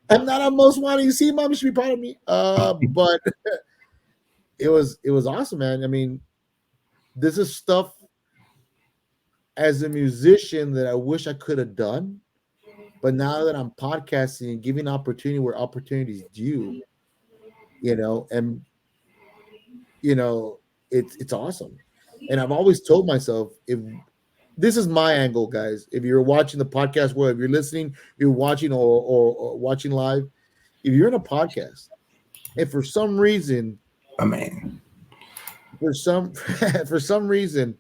I'm not on Most Wanted. You see, mom should be proud of me. But it was awesome, man. I mean, this is stuff as a musician that I wish I could have done. But now that I'm podcasting and giving opportunity where opportunities due, and it's awesome. And I've always told myself, if this is my angle, guys, if you're watching the podcast world, if you're listening, you're watching or watching live, if you're in a podcast and for some reason, for some reason,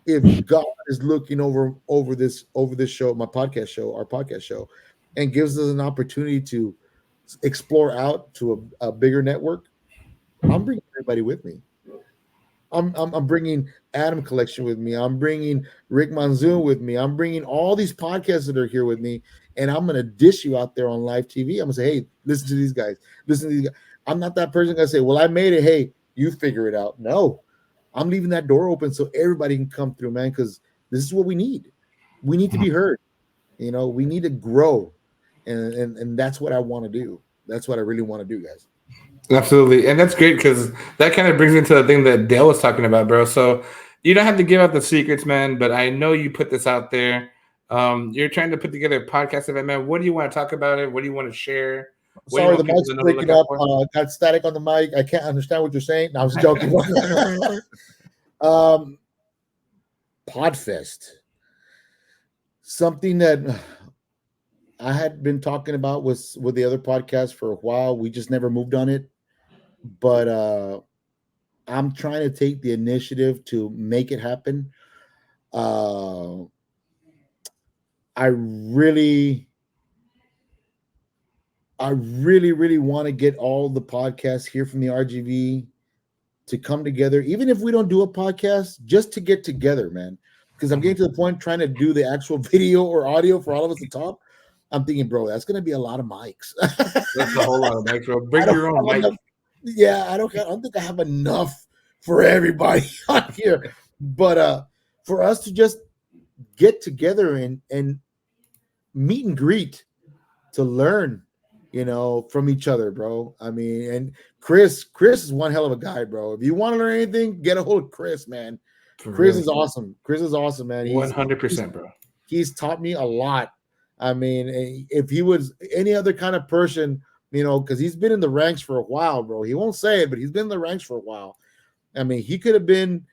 if God is looking over this show, our podcast show, and gives us an opportunity to explore out to a bigger network, I'm bringing everybody with me. I'm bringing Adam Collection with me. I'm bringing Rick Monzoon with me. I'm bringing all these podcasts that are here with me, and I'm going to dish you out there on live TV. I'm going to say, hey, listen to these guys. Listen to these guys. I'm not that person going to say, well, I made it. Hey, you figure it out. No, I'm leaving that door open so everybody can come through, man, because this is what we need. we need to be heard. We need to grow, and that's what I want to do. That's what I really want to do, guys. Absolutely. And that's great because that kind of brings me to the thing that Dale was talking about, bro. So you don't have to give out the secrets, man, but I know you put this out there. You're trying to put together a podcast event, man. What do you want to talk about it? What do you want to share? What do you Sorry, the want people mic's to know to look breaking out up. for? Got static on the mic. I can't understand what you're saying. No, I was joking. Podfest, something that I had been talking about with the other podcast for a while. We just never moved on it, but I'm trying to take the initiative to make it happen. I really, really want to get all the podcasts here from the RGV to come together, even if we don't do a podcast, just to get together, man. Because I'm getting to the point trying to do the actual video or audio for all of us to talk. I'm thinking, bro, that's going to be a lot of mics. That's a whole lot of mics, bro. Bring your own mic. Yeah, I don't think I have enough for everybody on here. But for us to just get together and meet and greet to learn, from each other, bro. I mean, and Chris is one hell of a guy, bro. If you want to learn anything, get a hold of Chris, man. Chris is awesome. Chris is awesome, man. 100%, bro. He's taught me a lot. I mean, if he was any other kind of person, because he's been in the ranks for a while, bro. He won't say it, but he's been in the ranks for a while. I mean, he could have been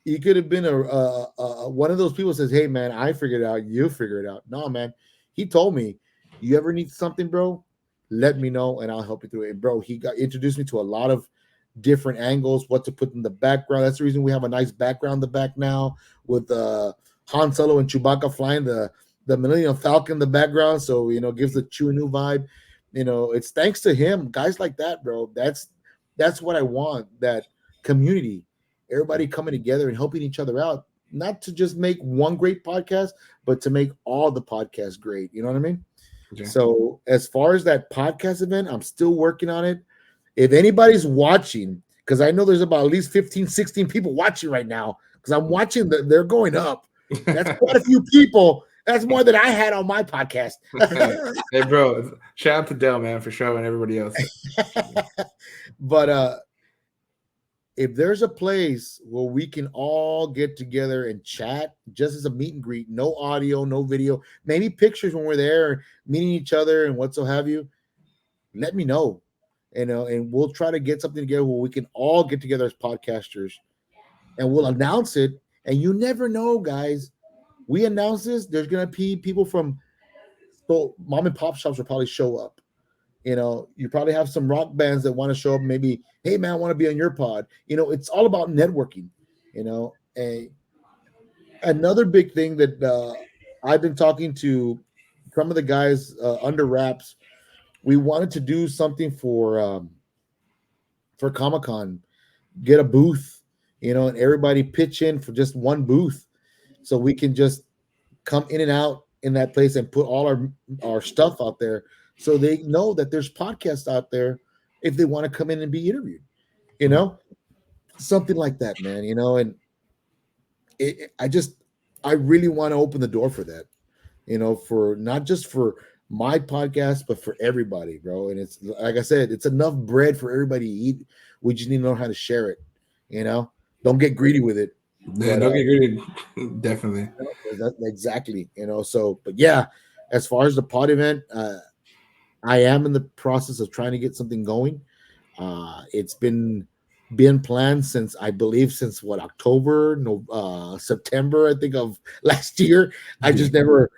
a one of those people who says, "Hey, man, I figured it out. You figure it out." No, man. He told me, "You ever need something, bro? Let me know, and I'll help you through it." And bro, he introduced me to a lot of different angles, what to put in the background. That's the reason we have a nice background in the back now with Han Solo and Chewbacca flying the Millennium Falcon in the background. So, gives the Chewie vibe. It's thanks to him, guys like that, bro. That's what I want, that community, everybody coming together and helping each other out, not to just make one great podcast, but to make all the podcasts great. You know what I mean? Okay. So as far as that podcast event, I'm still working on it. If anybody's watching, because I know there's about at least 15, 16 people watching right now, because I'm watching they're going up. That's quite a few people. That's more than I had on my podcast. Hey, bro, shout out to Dell, man, for sure, and everybody else. But if there's a place where we can all get together and chat just as a meet and greet, no audio, no video, maybe pictures when we're there meeting each other and what so have you, let me know. And we'll try to get something together where we can all get together as podcasters and we'll announce it. And you never know, guys. We announce this, there's going to be people from mom and pop shops will probably show up. You probably have some rock bands that want to show up. Maybe, hey, man, I want to be on your pod. It's all about networking. Another big thing that I've been talking to some of the guys under wraps. We wanted to do something for Comic-Con, get a booth, and everybody pitch in for just one booth, so we can just come in and out in that place and put all our stuff out there, so they know that there's podcasts out there if they want to come in and be interviewed, something like that, man. And I really want to open the door for that, for not just for my podcast, but for everybody, bro. And it's like I said, it's enough bread for everybody to eat. We just need to know how to share it. Don't get greedy with it. Yeah, don't get greedy. Definitely. Exactly. So, but yeah, as far as the pod event, I am in the process of trying to get something going. It's been planned since October, September, I think, of last year. I just never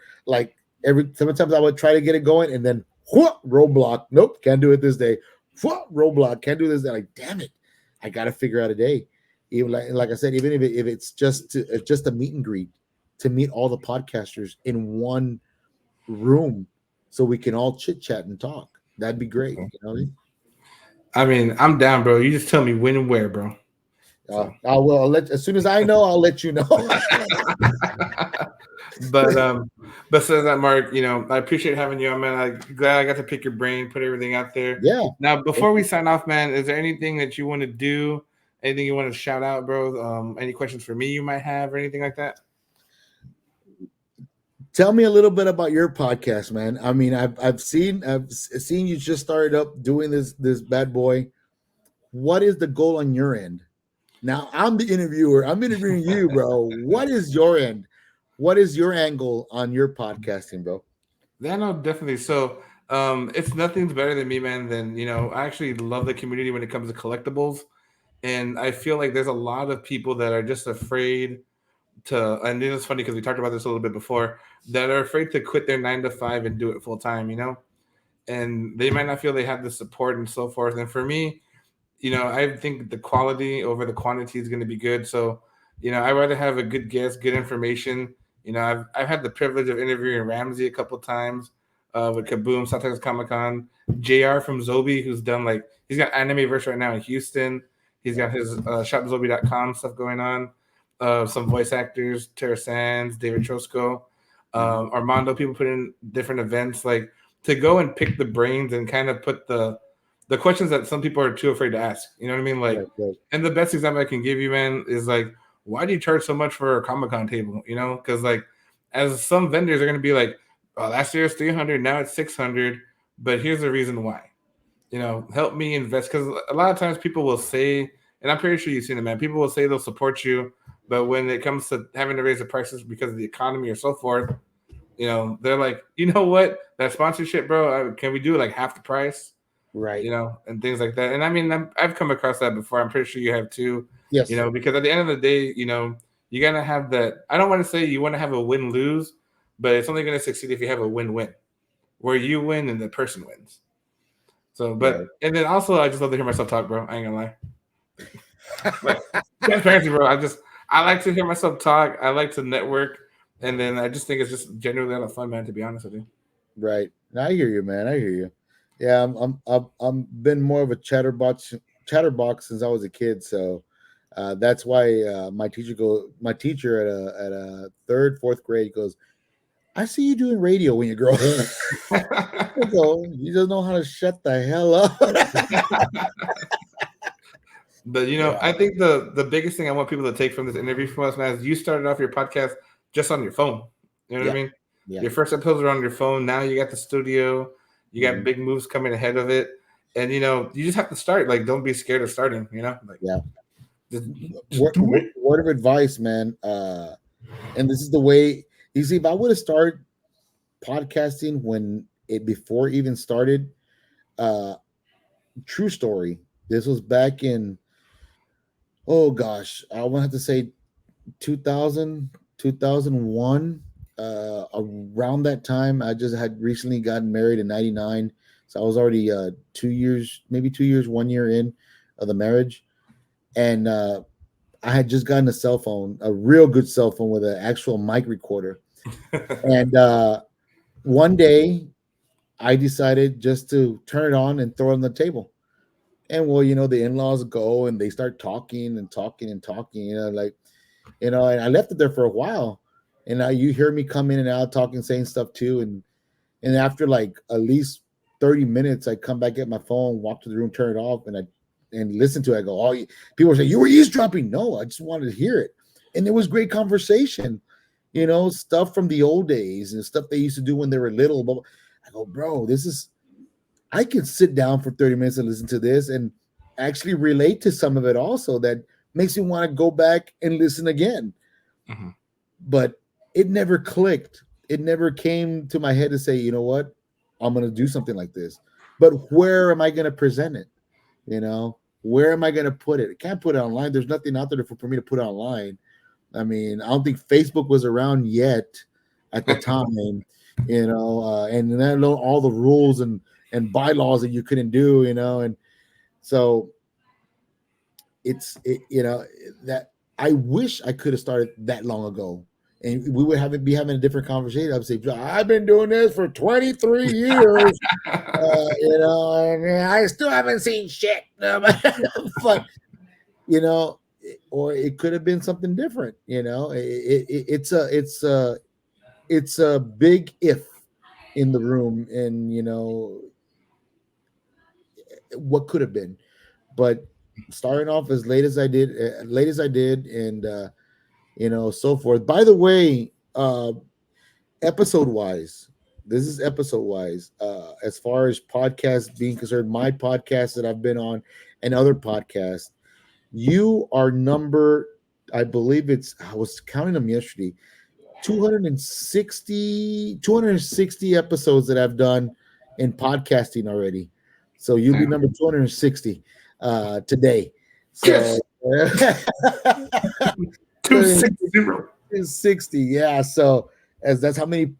sometimes I would try to get it going and then roadblock. Nope, can't do it this day. Roadblock, can't do this day. Like, damn it, I got to figure out a day. Even like I said, even if it's just a meet and greet to meet all the podcasters in one room, so we can all chit chat and talk. That'd be great. You know what I mean? I mean, I'm down, bro. You just tell me when and where, bro. I will as soon as I know, I'll let you know. But so that, Mark, I appreciate having you on, man. I'm glad I got to pick your brain, put everything out there. Yeah. Now, before we sign off, man, is there anything that you want to do? Anything you want to shout out, bro? Any questions for me you might have or anything like that? Tell me a little bit about your podcast, man. I mean, I've seen you just started up doing this bad boy. What is the goal on your end? Now I'm the interviewer. I'm interviewing you, bro. What is your end? What is your angle on your podcasting, bro? Yeah, no, definitely. So, it's nothing's better than me, man. Than I actually love the community when it comes to collectibles, and I feel like there's a lot of people that are just afraid to. And it's funny because we talked about this a little bit before, that are afraid to quit their 9 to 5 and do it full time. And they might not feel they have the support and so forth. And for me, I think the quality over the quantity is going to be good. So, I'd rather have a good guest, good information. I've had the privilege of interviewing Ramsey a couple times with Kaboom, sometimes Comic Con. JR from Zobi, who's done he's got Animeverse right now in Houston. He's got his shopzobi.com stuff going on. Some voice actors, Tara Sands, David Trosco, Armando, people put in different events, like to go and pick the brains and kind of put the questions that some people are too afraid to ask. You know what I mean? Like, Right, right. and the best example I can give you, man, is like, why do you charge so much for a Comic Con table? Because like, as some vendors are going to be like, oh, last year it's 300, now it's 600, but here's the reason why. Help me invest, because a lot of times people will say, and I'm pretty sure you've seen it, man. People will say they'll support you, but when it comes to having to raise the prices because of the economy or so forth, they're like, you know what, that sponsorship, bro, can we do like half the price? Right. And things like that. And I mean, I've come across that before. I'm pretty sure you have too. Yes. Because at the end of the day, you gotta have that. I don't want to say you want to have a win lose, but it's only going to succeed if you have a win win, where you win and the person wins. So, Right. and then also, I just love to hear myself talk, bro. I ain't gonna lie. Like, transparency, bro. I like to hear myself talk. I like to network, and then I just think it's just genuinely a lot of fun, man. To be honest with you. Right. I hear you, man. I hear you. Yeah, I'm been more of a chatterbox since I was a kid, so that's why my teacher at a third, fourth grade goes, I see you doing radio when you grow up. I go, you just know how to shut the hell up. But Yeah. I think the biggest thing I want people to take from this interview from us, man, is you started off your podcast just on your phone. You know what I Yeah. mean? Yeah. Your first episodes are on your phone. Now you got the studio. You got Mhm. big moves coming ahead of it, and you just have to start. Like, don't be scared of starting. Like, Yeah. just do it. Word of advice, man. And this is the way you see. If I would have started podcasting when it before it even started, uh, true story. This was back in, oh gosh, I want to have to say 2000, 2001. Around that time, I just had recently gotten married in 99. So I was already 2 years, maybe 2 years, 1 year in of the marriage. And I had just gotten a cell phone, a real good cell phone with an actual mic recorder. And one day I decided just to turn it on and throw it on the table. And well, the in-laws go and they start talking and talking and talking, and I left it there for a while. And now you hear me come in and out talking, saying stuff too. And after like at least 30 minutes, I come back, get my phone, walk to the room, turn it off, and listen to it. I go, oh, people say, you were eavesdropping. No, I just wanted to hear it. And it was great conversation, stuff from the old days and stuff they used to do when they were little. But I go, bro, I can sit down for 30 minutes and listen to this and actually relate to some of it also that makes me want to go back and listen again. Mm-hmm. But it never clicked. It never came to my head to say, you know what, I'm going to do something like this. But where am I going to present it? Where am I going to put it? I can't put it online. There's nothing out there for me to put online. I mean, I don't think Facebook was around yet at the time, and then all the rules and bylaws that you couldn't do, and so that I wish I could have started that long ago, and we would be having a different conversation. I would say, I've been doing this for 23 years, and I still haven't seen shit. But or it could have been something different. It's a big if in the room, and what could have been. But starting off as late as I did, and so forth. By the way, episode wise, this is episode wise. As far as podcasts being concerned, my podcast that I've been on and other podcasts, you are number, I believe I was counting them yesterday, 260 episodes that I've done in podcasting already. So you'll be number 260 today. So 260, yeah. So as that's how many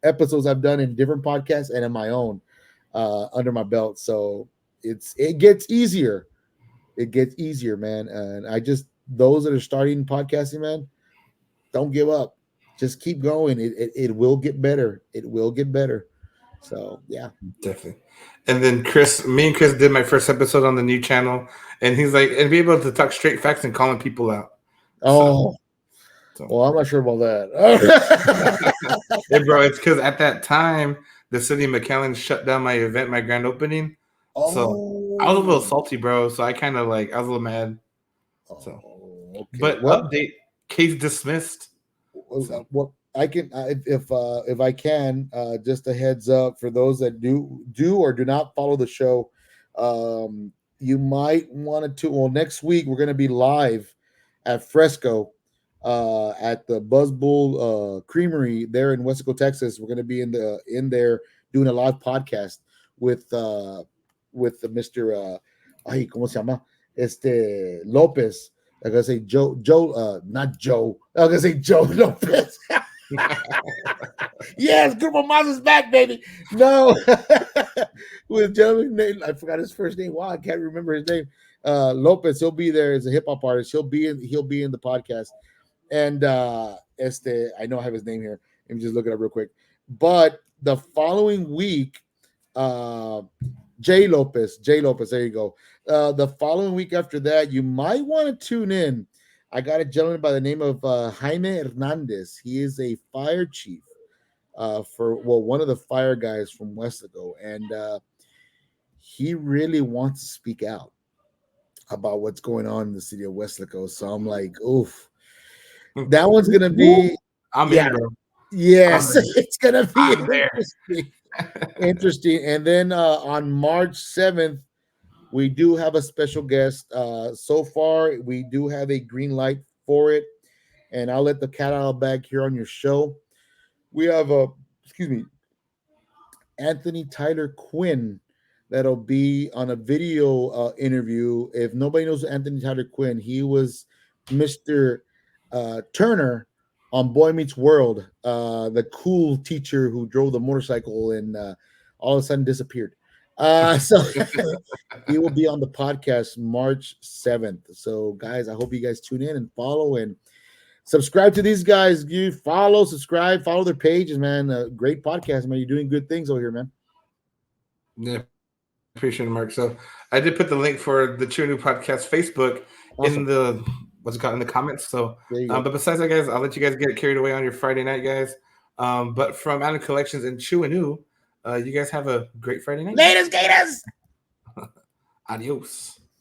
episodes I've done in different podcasts and in my own under my belt. So it gets easier. It gets easier, man. And I just, those that are starting podcasting, man, don't give up. Just keep going. It will get better. It will get better. So yeah, definitely. And then me and Chris did my first episode on the new channel, and he's like, and be able to talk straight facts and calling people out. Oh, well, I'm not sure about that. Hey, bro, it's because at that time the city of McAllen shut down my event, my grand opening. Oh. So I was a little salty, bro. So I kind of I was a little mad. So, okay. But update, case dismissed. Well, I can if I can, just a heads up for those that do or do not follow the show. You might want to. Well, next week we're going to be live at Fresco at the Buzzbull Creamery there in Wesco, Texas. We're going to be in there doing a live podcast with the Mr. ¿Cómo se llama? Lopez. I'm gonna say not Joe. I'm gonna say Joe Lopez. Yes, Grupo Maz is back, baby. No, with gentleman name, I forgot his first name. Wow, I can't remember his name. Lopez, he'll be there as a hip hop artist. He'll be in the podcast. And I know I have his name here. Let me just look it up real quick. But the following week, Jay Lopez, there you go. The following week after that, you might want to tune in. I got a gentleman by the name of Jaime Hernandez. He is a fire chief one of the fire guys from Wesco, and he really wants to speak out about what's going on in the city of Wesco. So I'm like, oof, that one's gonna be. I'm in, bro. Yes, it's gonna be interesting. Interesting. And then on March 7th, we do have a special guest. So far, we do have a green light for it, and I'll let the cat out of the bag here on your show. We have Anthony Tyler Quinn that'll be on a video interview. If nobody knows Anthony Tyler Quinn, he was Mr. Turner on Boy Meets World, the cool teacher who drove the motorcycle and all of a sudden disappeared. So he will be on the podcast March 7th. So guys, I hope you guys tune in and follow and subscribe to these guys. You subscribe, follow their pages, man. Great podcast, man. You're doing good things over here, man. Yeah, appreciate it, Mark. So I did put the link for the True New Podcast Facebook in the in the comments. So, but besides that, guys, I'll let you guys get carried away on your Friday night, guys. But from Adam Collections and Chew, you guys have a great Friday night. Laters, Gators. Adios.